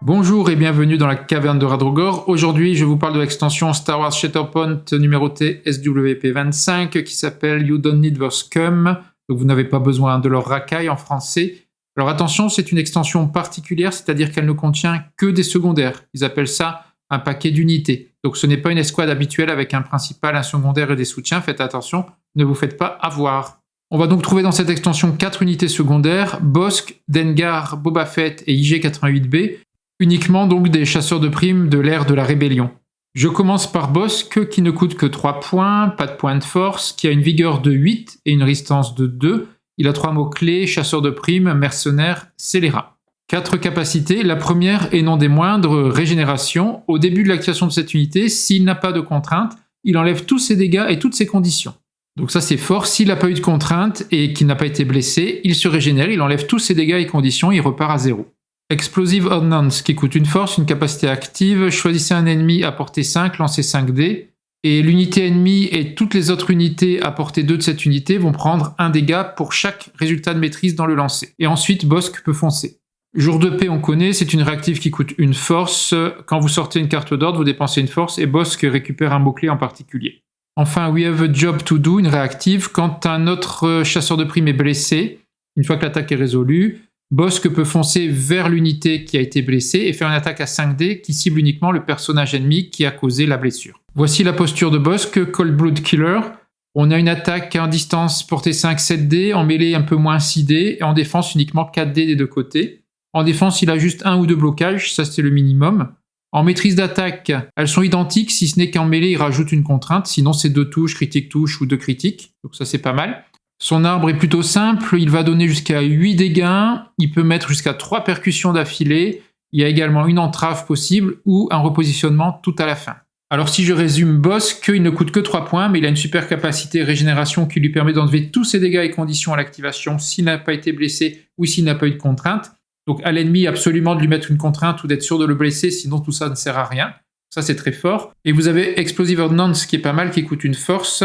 Bonjour et bienvenue dans la caverne de Radrogor. Aujourd'hui, je vous parle de l'extension Star Wars Shatterpoint numérotée SWP25 qui s'appelle You Don't Need Their Scum. Donc vous n'avez pas besoin de leur racaille en français. Alors attention, c'est une extension particulière, c'est-à-dire qu'elle ne contient que des secondaires. Ils appellent ça un paquet d'unités. Donc ce n'est pas une escouade habituelle avec un principal, un secondaire et des soutiens. Faites attention, ne vous faites pas avoir. On va donc trouver dans cette extension 4 unités secondaires, Bossk, Dengar, Boba Fett et IG-88B, uniquement donc des chasseurs de primes de l'ère de la rébellion. Je commence par Bossk qui ne coûte que 3 points, pas de point de force, qui a une vigueur de 8 et une résistance de 2. Il a 3 mots-clés, chasseur de primes, mercenaire, scélérat. 4 capacités, la première et non des moindres, régénération. Au début de l'activation de cette unité, s'il n'a pas de contrainte, il enlève tous ses dégâts et toutes ses conditions. Donc ça c'est fort, s'il n'a pas eu de contrainte et qu'il n'a pas été blessé, il se régénère, il enlève tous ses dégâts et conditions, il repart à 0. Explosive Ordnance qui coûte une force, une capacité active, choisissez un ennemi à portée 5, lancez 5 dés, et l'unité ennemie et toutes les autres unités à portée 2 de cette unité vont prendre un dégât pour chaque résultat de maîtrise dans le lancer. Et ensuite Bossk peut foncer. Jour de paix on connaît, c'est une réactive qui coûte une force, quand vous sortez une carte d'ordre vous dépensez une force et Bossk récupère un mot-clé en particulier. Enfin We Have a Job to Do, une réactive, quand un autre chasseur de primes est blessé, une fois que l'attaque est résolue, Bossk peut foncer vers l'unité qui a été blessée et faire une attaque à 5 dés qui cible uniquement le personnage ennemi qui a causé la blessure. Voici la posture de Bossk, Cold Blood Killer. On a une attaque en distance portée 5, 7 dés, en mêlée un peu moins 6 dés, et en défense uniquement 4 dés des deux côtés. En défense, il a juste 1 ou 2 blocages, ça c'est le minimum. En maîtrise d'attaque, elles sont identiques, si ce n'est qu'en mêlée, il rajoute une contrainte, sinon c'est 2 touches, critique touche ou 2 critiques, donc ça c'est pas mal. Son arbre est plutôt simple, il va donner jusqu'à 8 dégâts, il peut mettre jusqu'à 3 percussions d'affilée, il y a également une entrave possible ou un repositionnement tout à la fin. Alors si je résume Bossk, il ne coûte que 3 points, mais il a une super capacité régénération qui lui permet d'enlever tous ses dégâts et conditions à l'activation s'il n'a pas été blessé ou s'il n'a pas eu de contrainte. Donc à l'ennemi absolument de lui mettre une contrainte ou d'être sûr de le blesser, sinon tout ça ne sert à rien. Ça c'est très fort. Et vous avez Explosive Ordnance qui est pas mal, qui coûte une force.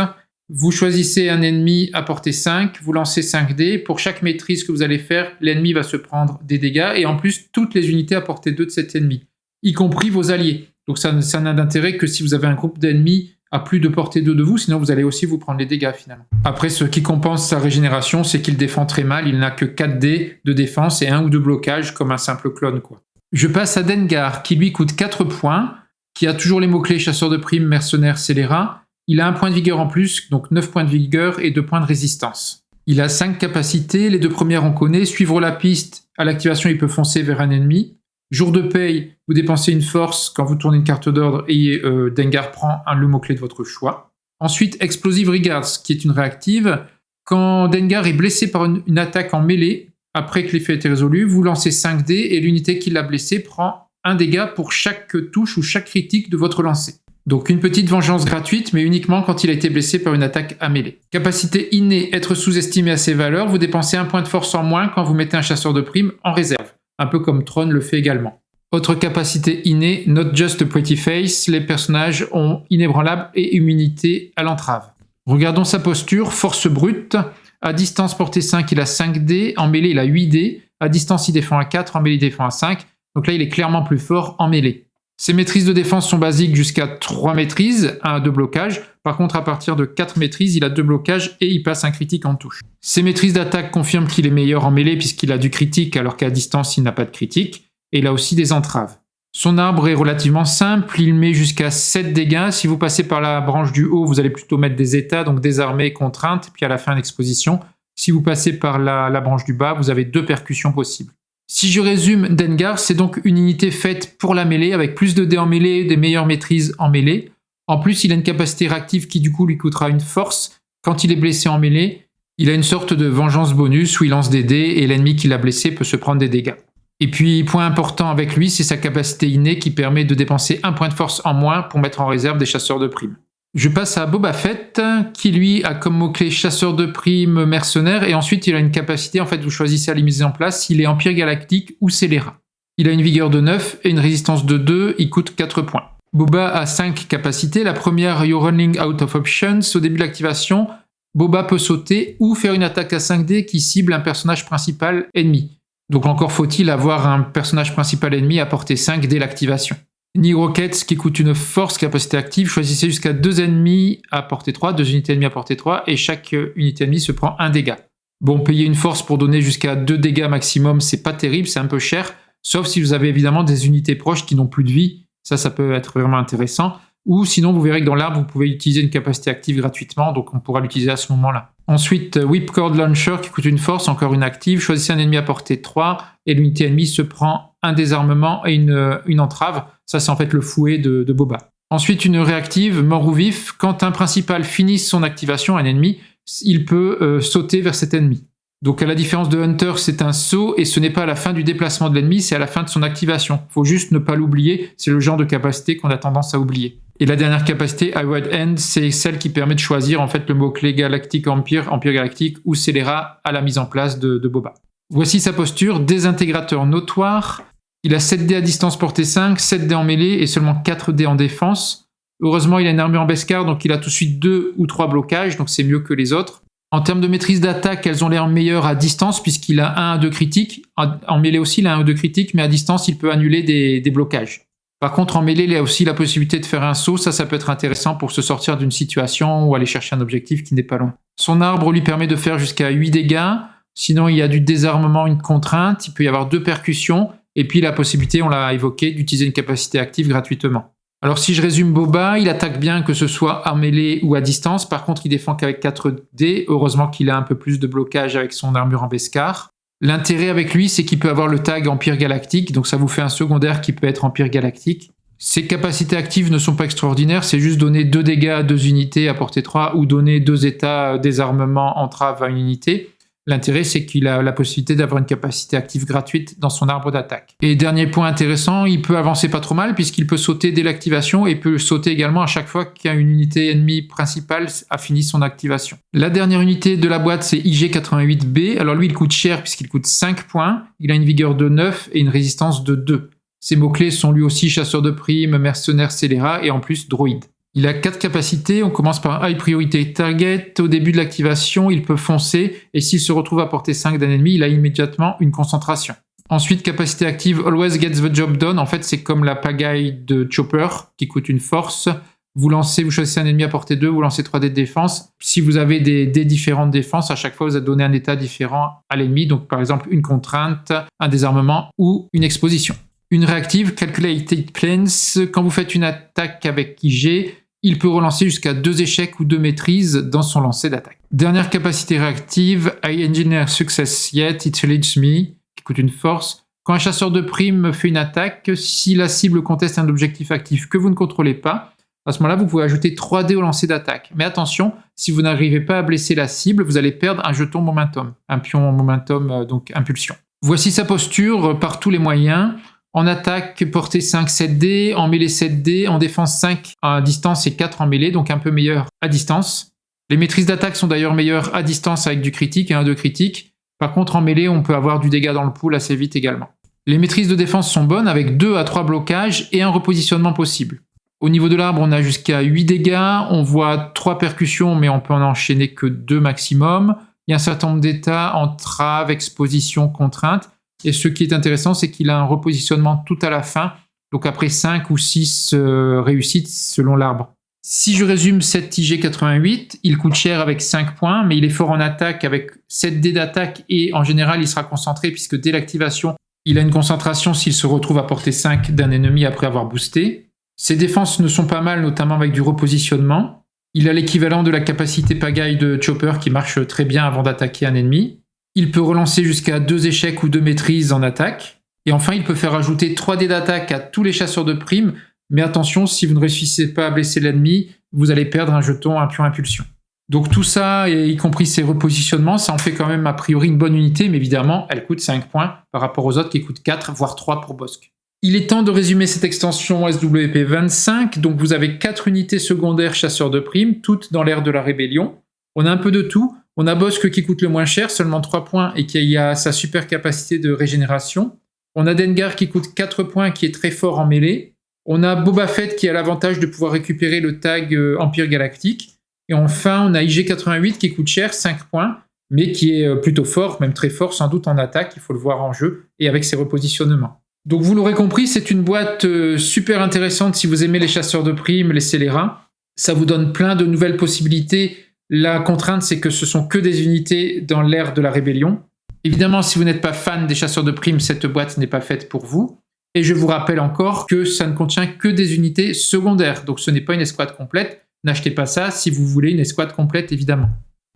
Vous choisissez un ennemi à portée 5, vous lancez 5 dés. Pour chaque maîtrise que vous allez faire, l'ennemi va se prendre des dégâts et en plus toutes les unités à portée 2 de cet ennemi, y compris vos alliés. Donc ça n'a d'intérêt que si vous avez un groupe d'ennemis à plus de portée 2 de vous, sinon vous allez aussi vous prendre les dégâts finalement. Après, ce qui compense sa régénération, c'est qu'il défend très mal, il n'a que 4 dés de défense et 1 ou 2 blocages comme un simple clone quoi. Je passe à Dengar qui lui coûte 4 points, qui a toujours les mots-clés chasseur de primes, mercenaire, scélérat. Il a 1 point de vigueur en plus, donc 9 points de vigueur et 2 points de résistance. Il a 5 capacités, les 2 premières on connaît, suivre la piste, à l'activation il peut foncer vers un ennemi. Jour de paye, vous dépensez une force quand vous tournez une carte d'ordre et Dengar prend le mot-clé de votre choix. Ensuite, Explosive Regards, qui est une réactive. Quand Dengar est blessé par une attaque en mêlée, après que l'effet a été résolu, vous lancez 5 dés et l'unité qui l'a blessé prend un dégât pour chaque touche ou chaque critique de votre lancer. Donc une petite vengeance gratuite, mais uniquement quand il a été blessé par une attaque à mêlée. Capacité innée, être sous-estimé à ses valeurs, vous dépensez 1 point de force en moins quand vous mettez un chasseur de primes en réserve, un peu comme Tron le fait également. Autre capacité innée, Not Just a Pretty Face, les personnages ont inébranlable et immunité à l'entrave. Regardons sa posture, force brute, à distance portée 5 il a 5 dés, en mêlée il a 8 dés, à distance il défend à 4, en mêlée il défend à 5, donc là il est clairement plus fort en mêlée. Ses maîtrises de défense sont basiques jusqu'à 3 maîtrises, 1 à 2 blocages. Par contre, à partir de 4 maîtrises, il a 2 blocages et il passe un critique en touche. Ses maîtrises d'attaque confirment qu'il est meilleur en mêlée puisqu'il a du critique alors qu'à distance, il n'a pas de critique. Et il a aussi des entraves. Son arbre est relativement simple, il met jusqu'à 7 dégâts. Si vous passez par la branche du haut, vous allez plutôt mettre des états, donc désarmés, contraintes, puis à la fin l'exposition. Si vous passez par la branche du bas, vous avez 2 percussions possibles. Si je résume, Dengar, c'est donc une unité faite pour la mêlée, avec plus de dés en mêlée, des meilleures maîtrises en mêlée. En plus, il a une capacité réactive qui du coup lui coûtera une force. Quand il est blessé en mêlée, il a une sorte de vengeance bonus où il lance des dés et l'ennemi qui l'a blessé peut se prendre des dégâts. Et puis, point important avec lui, c'est sa capacité innée qui permet de dépenser 1 point de force en moins pour mettre en réserve des chasseurs de primes. Je passe à Boba Fett, qui lui a comme mot-clé chasseur de primes, mercenaire, et ensuite il a une capacité, en fait vous choisissez à la mise en place, s'il est Empire Galactique ou scélérat. Il a une vigueur de 9 et une résistance de 2, il coûte 4 points. Boba a 5 capacités, la première, You're Running Out of Options, au début de l'activation, Boba peut sauter ou faire une attaque à 5 dés qui cible un personnage principal ennemi. Donc encore faut-il avoir un personnage principal ennemi à portée 5 dès l'activation. Knee Rockets qui coûte une force capacité active, choisissez jusqu'à 2 ennemis à portée 3, 2 unités ennemies à portée 3, et chaque unité ennemie se prend 1 dégât. Bon, payer une force pour donner jusqu'à 2 dégâts maximum, c'est pas terrible, c'est un peu cher, sauf si vous avez évidemment des unités proches qui n'ont plus de vie, ça peut être vraiment intéressant. Ou sinon, vous verrez que dans l'arbre, vous pouvez utiliser une capacité active gratuitement, donc on pourra l'utiliser à ce moment-là. Ensuite, Whipcord Launcher qui coûte une force, encore une active. Choisissez un ennemi à portée 3 et l'unité ennemie se prend un désarmement et une entrave. Ça, c'est en fait le fouet de Boba. Ensuite, une réactive, mort ou vif. Quand un principal finit son activation, un ennemi, il peut sauter vers cet ennemi. Donc à la différence de Hunter, c'est un saut et ce n'est pas à la fin du déplacement de l'ennemi, c'est à la fin de son activation. Faut juste ne pas l'oublier, c'est le genre de capacité qu'on a tendance à oublier. Et la dernière capacité, Highway End, c'est celle qui permet de choisir en fait le mot-clé Galactic Empire Galactique ou Scélérat à la mise en place de Boba. Voici sa posture, désintégrateur notoire. Il a 7 dés à distance portée 5, 7 dés en mêlée et seulement 4 dés en défense. Heureusement, il a une armure en Beskar, donc il a tout de suite 2 ou 3 blocages, donc c'est mieux que les autres. En termes de maîtrise d'attaque, elles ont l'air meilleures à distance puisqu'il a 1 à 2 critiques. En mêlée aussi, il a 1 à 2 critiques, mais à distance, il peut annuler des blocages. Par contre, en mêlée, il a aussi la possibilité de faire un saut. Ça peut être intéressant pour se sortir d'une situation ou aller chercher un objectif qui n'est pas loin. Son arbre lui permet de faire jusqu'à 8 dégâts. Sinon, il y a du désarmement, une contrainte. Il peut y avoir 2 percussions. Et puis la possibilité, on l'a évoqué, d'utiliser une capacité active gratuitement. Alors si je résume Boba, il attaque bien que ce soit en mêlée ou à distance. Par contre, il défend qu'avec 4 dés. Heureusement qu'il a un peu plus de blocage avec son armure en Beskar. L'intérêt avec lui, c'est qu'il peut avoir le tag Empire Galactique, donc ça vous fait un secondaire qui peut être Empire Galactique. Ses capacités actives ne sont pas extraordinaires, c'est juste donner 2 dégâts à 2 unités à portée 3 ou donner 2 états désarmement entrave à une unité. L'intérêt, c'est qu'il a la possibilité d'avoir une capacité active gratuite dans son arbre d'attaque. Et dernier point intéressant, il peut avancer pas trop mal puisqu'il peut sauter dès l'activation et peut sauter également à chaque fois qu'une unité ennemie principale a fini son activation. La dernière unité de la boîte, c'est IG88B. Alors lui, il coûte cher puisqu'il coûte 5 points. Il a une vigueur de 9 et une résistance de 2. Ses mots-clés sont lui aussi chasseur de primes, mercenaire scélérat et en plus droïde. Il a 4 capacités, on commence par High Priority Target. Au début de l'activation, il peut foncer et s'il se retrouve à portée 5 d'un ennemi, il a immédiatement une concentration. Ensuite, capacité active Always Gets the Job Done. En fait, c'est comme la pagaille de Chopper qui coûte une force. Vous choisissez un ennemi à portée 2, vous lancez 3 dés de défense. Si vous avez des dés différents de défense, à chaque fois, vous allez donner un état différent à l'ennemi. Donc, par exemple, une contrainte, un désarmement ou une exposition. Une réactive Calculated Plans. Quand vous faites une attaque avec IG, il peut relancer jusqu'à 2 échecs ou 2 maîtrises dans son lancer d'attaque. Dernière capacité réactive, I Engineer Success Yet, It Leads Me, qui coûte une force. Quand un chasseur de primes fait une attaque, si la cible conteste un objectif actif que vous ne contrôlez pas, à ce moment-là, vous pouvez ajouter 3 dés au lancer d'attaque. Mais attention, si vous n'arrivez pas à blesser la cible, vous allez perdre un jeton momentum, un pion momentum, donc impulsion. Voici sa posture par tous les moyens. En attaque, portée 5, 7 dés, en mêlée 7 dés, en défense 5 à distance et 4 en mêlée, donc un peu meilleur à distance. Les maîtrises d'attaque sont d'ailleurs meilleures à distance avec du critique et un de critique. Par contre, en mêlée, on peut avoir du dégât dans le pool assez vite également. Les maîtrises de défense sont bonnes avec 2 à 3 blocages et un repositionnement possible. Au niveau de l'arbre, on a jusqu'à 8 dégâts, on voit 3 percussions, mais on peut en enchaîner que 2 maximum. Il y a un certain nombre d'états, entrave, exposition, contrainte. Et ce qui est intéressant, c'est qu'il a un repositionnement tout à la fin, donc après 5 ou 6 réussites selon l'arbre. Si je résume cette IG88, il coûte cher avec 5 points, mais il est fort en attaque avec 7 dés d'attaque et en général il sera concentré puisque dès l'activation, il a une concentration s'il se retrouve à portée 5 d'un ennemi après avoir boosté. Ses défenses ne sont pas mal, notamment avec du repositionnement. Il a l'équivalent de la capacité pagaille de Chopper qui marche très bien avant d'attaquer un ennemi. Il peut relancer jusqu'à 2 échecs ou 2 maîtrises en attaque. Et enfin, il peut faire ajouter 3 dés d'attaque à tous les chasseurs de primes. Mais attention, si vous ne réussissez pas à blesser l'ennemi, vous allez perdre un jeton, un pion impulsion. Donc tout ça, y compris ses repositionnements, ça en fait quand même a priori une bonne unité, mais évidemment, elle coûte 5 points par rapport aux autres qui coûtent 4, voire 3 pour Bossk. Il est temps de résumer cette extension SWP25. Donc vous avez 4 unités secondaires chasseurs de primes, toutes dans l'ère de la rébellion. On a un peu de tout. On a Bossk qui coûte le moins cher, seulement 3 points, et qui a sa super capacité de régénération. On a Dengar qui coûte 4 points, qui est très fort en mêlée. On a Boba Fett qui a l'avantage de pouvoir récupérer le tag Empire Galactique. Et enfin, on a IG88 qui coûte cher, 5 points, mais qui est plutôt fort, même très fort sans doute en attaque, il faut le voir en jeu, et avec ses repositionnements. Donc vous l'aurez compris, c'est une boîte super intéressante si vous aimez les chasseurs de primes, les scélérats. Ça vous donne plein de nouvelles possibilités. La contrainte, c'est que ce sont que des unités dans l'ère de la rébellion. Évidemment, si vous n'êtes pas fan des chasseurs de primes, cette boîte n'est pas faite pour vous. Et je vous rappelle encore que ça ne contient que des unités secondaires, donc ce n'est pas une escouade complète. N'achetez pas ça si vous voulez une escouade complète, évidemment.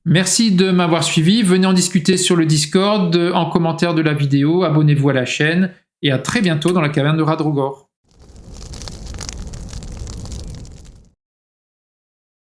Merci de m'avoir suivi, venez en discuter sur le Discord, en commentaire de la vidéo, abonnez-vous à la chaîne, et à très bientôt dans la caverne de Radrogor.